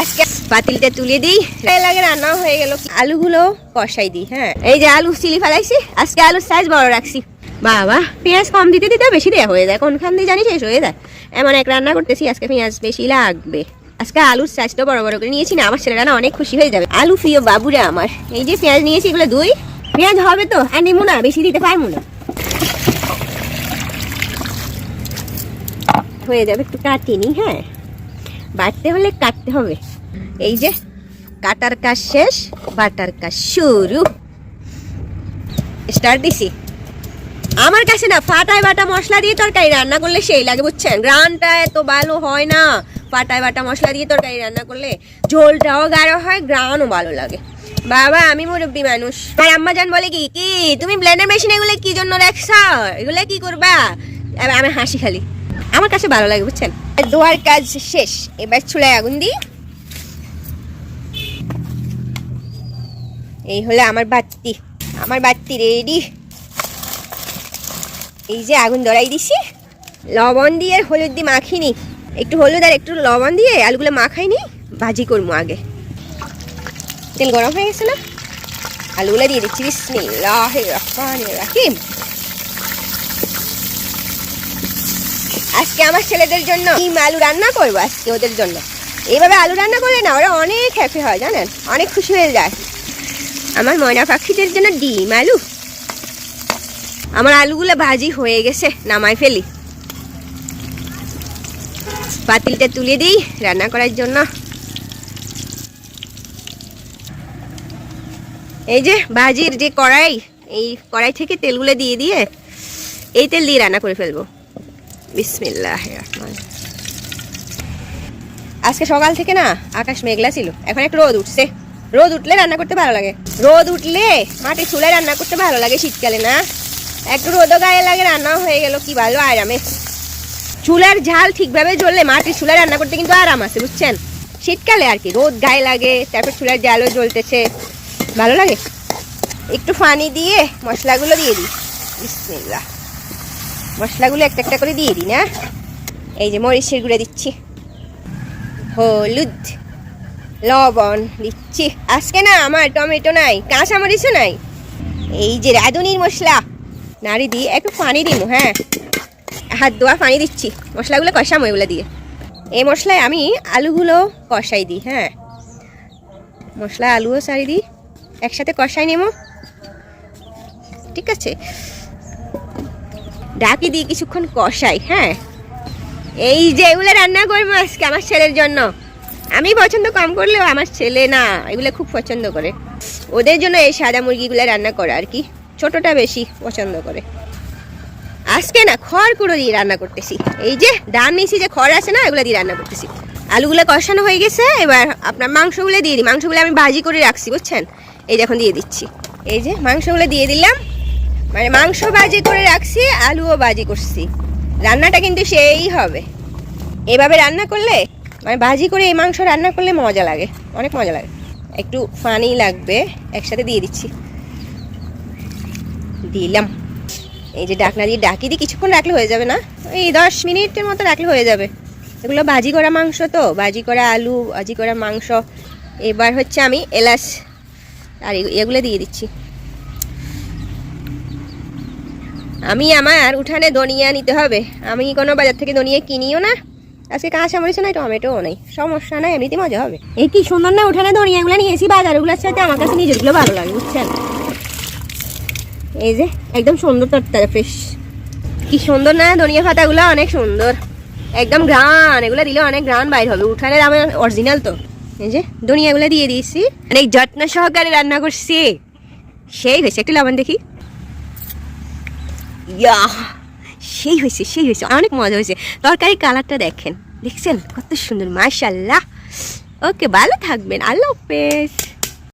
আজকে পাতিলটা তুলে দিই, লাগে রান্না হয়ে গেল। আলুগুলো কষাই দিই। হ্যাঁ, এই যে আলু চিলি ফেলাইছি, আজকে আলুর সাইজ বড় রাখছি। বাবা, পেঁয়াজ কম দিতে দিতে বেশি দেওয়া হয়ে যায়, কোনখান দিয়ে জানি শেষ হয়ে যায়। এমন এক রান্না করতেছি, আজকে পেঁয়াজ বেশি লাগবে। আজকে আলুর সাইজটা বড় বড় করে নিয়েছি না, আমার ছেলেরা না অনেক খুশি হয়ে যাবে। আলু প্রিয় বাবুরা আমার। এই যে পেঁয়াজ নিয়েছি, এগুলো দুই পেঁয়াজ হবে তো, আর নিমু না, বেশি দিতে পারবো না, হয়ে যাবে। একটু কাটিনি। হ্যাঁ, বাটতে হলে কাটতে হবে। এই যে কাটার কাজ শেষ, বাটার কাজ শুরু। স্টার্ট দিছি। আমার কাছে না ফাটায় বাটা মশলা দিয়ে তরকারি রান্না করলে সেই লাগে, বুঝছেন? গ্রানটা এত ভালো হয় না ফাটায় বাটা মশলা দিয়ে তরকারি রান্না করলে। ঝোলটাও গাঢ় হয়, গ্রানও ভালো লাগে। বাবা, আমি মুরব্বী মানুষ, আর আম্মা জান বলে কি কি তুমি ব্লেন্ডার মেশিন এগুলো কি জন্য রাখছ, এগুলো কি করবা? আমি হাসি খালি, আমার কাছে ভালো লাগে, বুঝছেন? দোয়ার কাজ শেষ, এবার চুলায় আগুন দিই। এই হলো আমার বাতি রেডি। এই যে আগুন ধরাই দিছি, লবণ দিয়ে হলুদ দিয়ে মাখিনি, একটু হলুদ আর একটু লবণ দিয়ে আলুগুলো মাখাইনি, ভাজি করবো আগে। তেল গরম হয়ে গেছে না, আলুগুলো দিয়ে দিচ্ছি। বিসমিল্লাহির রহমানির রহিম। আজকে আমার ছেলেদের জন্য ডিম আলু রান্না করবো, আজকে ওদের জন্য। এইভাবে আলু রান্না করলে না ওরা অনেক হ্যাপি হয়, জানেন, অনেক খুশি হয়ে যায়। আমার ময়না পাখিদের জন্য ডিম আলু। আমার আলুগুলো ভাজি হয়ে গেছে, নামাই ফেলি। পাতিলটা তুলে দিই রান্না করার জন্য। এই যে ভাজির যে কড়াই, এই কড়াই থেকে তেলগুলো দিয়ে দিয়ে এই তেল দিয়ে রান্না করে ফেলবো। বিসমিল্লাহির রহমান। আজকে সকাল থেকে না আকাশ মেঘলা ছিল, এখন একটু রোদ উঠছে। রোদ উঠলে রান্না করতে ভালো লাগে, রোদ উঠলে মাটির চুলায় রান্না করতে ভালো লাগে। শীতকালে না একটু রোদও গায়ে লাগে, রান্নাও হয়ে গেল, কি ভালো আরামে। চুলার ঝাল ঠিকভাবে জ্বললে মাটির চুলায় রান্না করতে কিন্তু আরাম আছে, বুঝছেন? শীতকালে আর কি রোদ গায়ে লাগে, তারপর চুলার জালও জ্বলতেছে, ভালো লাগে। একটু পানি দিয়ে মশলাগুলো দিয়ে দিই। বিসমিল্লাহ। মশলাগুলো একটা একটা করে দিয়ে দিই না। এই যে মরিচের গুঁড়ো দিচ্ছি, হলুদ, লবণ দিচ্ছি। আজকে না আমার টমেটো নাই, কাঁচা মরিচও নাই। এই যে রাঁধুনির মশলা নাড়ি দিয়ে একটু পানি দিব। হ্যাঁ, হাত ধোয়া পানি দিচ্ছি, মশলাগুলো কষাম ওইগুলো দিয়ে। এই মশলায় আমি আলুগুলো কষাই দিই। হ্যাঁ, মশলা আলুও সারি দিই, একসাথে কষাই নেব, ঠিক আছে? ঢাকি দিয়ে কিছুক্ষণ কষাই। হ্যাঁ, এই যে এগুলো রান্না করবো আজকে আমার ছেলের জন্য। আমি পছন্দ কম করলেও আমার ছেলে না এগুলো খুব পছন্দ করে, ওদের জন্য এই সাদা মুরগিগুলো রান্না করা আর কি। ছোটটা বেশি পছন্দ করে। আজকে না খড় কুড়ো দিয়ে রান্না করতেছি। এই যে ডান নিচে যে খড় আছে না, এগুলো দিয়ে রান্না করতেছি। আলুগুলো কষানো হয়ে গেছে, এবার আপনার মাংসগুলো দিয়ে দিই। মাংসগুলো আমি ভাজি করে রাখছি, বুঝছেন? এই যে এখন দিয়ে দিচ্ছি। এই যে মাংসগুলো দিয়ে দিলাম, মানে মাংস ভাজি করে রাখছি, আলুও ভাজি করছি। রান্নাটা কিন্তু সেই হবে, এভাবে রান্না করলে, মানে ভাজি করে এই মাংস রান্না করলে মজা লাগে, অনেক মজা লাগে। একটু পানি লাগবে, একসাথে দিয়ে দিচ্ছি, দিলাম। এই যে ডাকনা দিয়ে ডাকি দিয়ে কিছুক্ষণ রাখলে হয়ে যাবে না, এই 10 মিনিটের মতো রাখলে হয়ে যাবে। এগুলো ভাজি করা মাংস তো, ভাজি করা আলু, ভাজি করা মাংস। এবার হচ্ছে আমি এলাচ আর এগুলো দিয়ে দিচ্ছি। আমি আমার উঠানে ধনিয়া নিতে হবে, আমি কোনো বাজার থেকে ধনিয়া কিনিও না। আজকে কাঁচা মরিচ নাই, টমেটোও নেই, সমস্যা নাই, এমনিতে মজা হবে। এই কি সুন্দর না উঠানে ধনিয়াগুলো নিয়েছি, বাজারগুলোর সাথে আমার কাছে নিজেরগুলো ভালো লাগে, বুঝছেন? এই যে একদম সুন্দর তরতাজা ফ্রেশ, কি সুন্দর না ধনিয়া পাতাগুলো, অনেক সুন্দর, একদম ঘ্রাণ। এগুলো দিলে অনেক ঘ্রাণ বাইর হবে, উঠানের আমার অরিজিনাল তো। এই যে ধনিয়াগুলো দিয়ে দিয়েছি, অনেক যত্ন সহকারে রান্না করছি, সেই হয়েছে। একটু লবণ দেখি, ইয়া সেই হয়েছে, সেই হয়েছে, অনেক মজা হয়েছে। তরকারি কালারটা দেখেন, দেখছেন কত সুন্দর, মাশাআল্লাহ। ওকে, ভালো থাকবেন, আল্লাহ হাফেজ।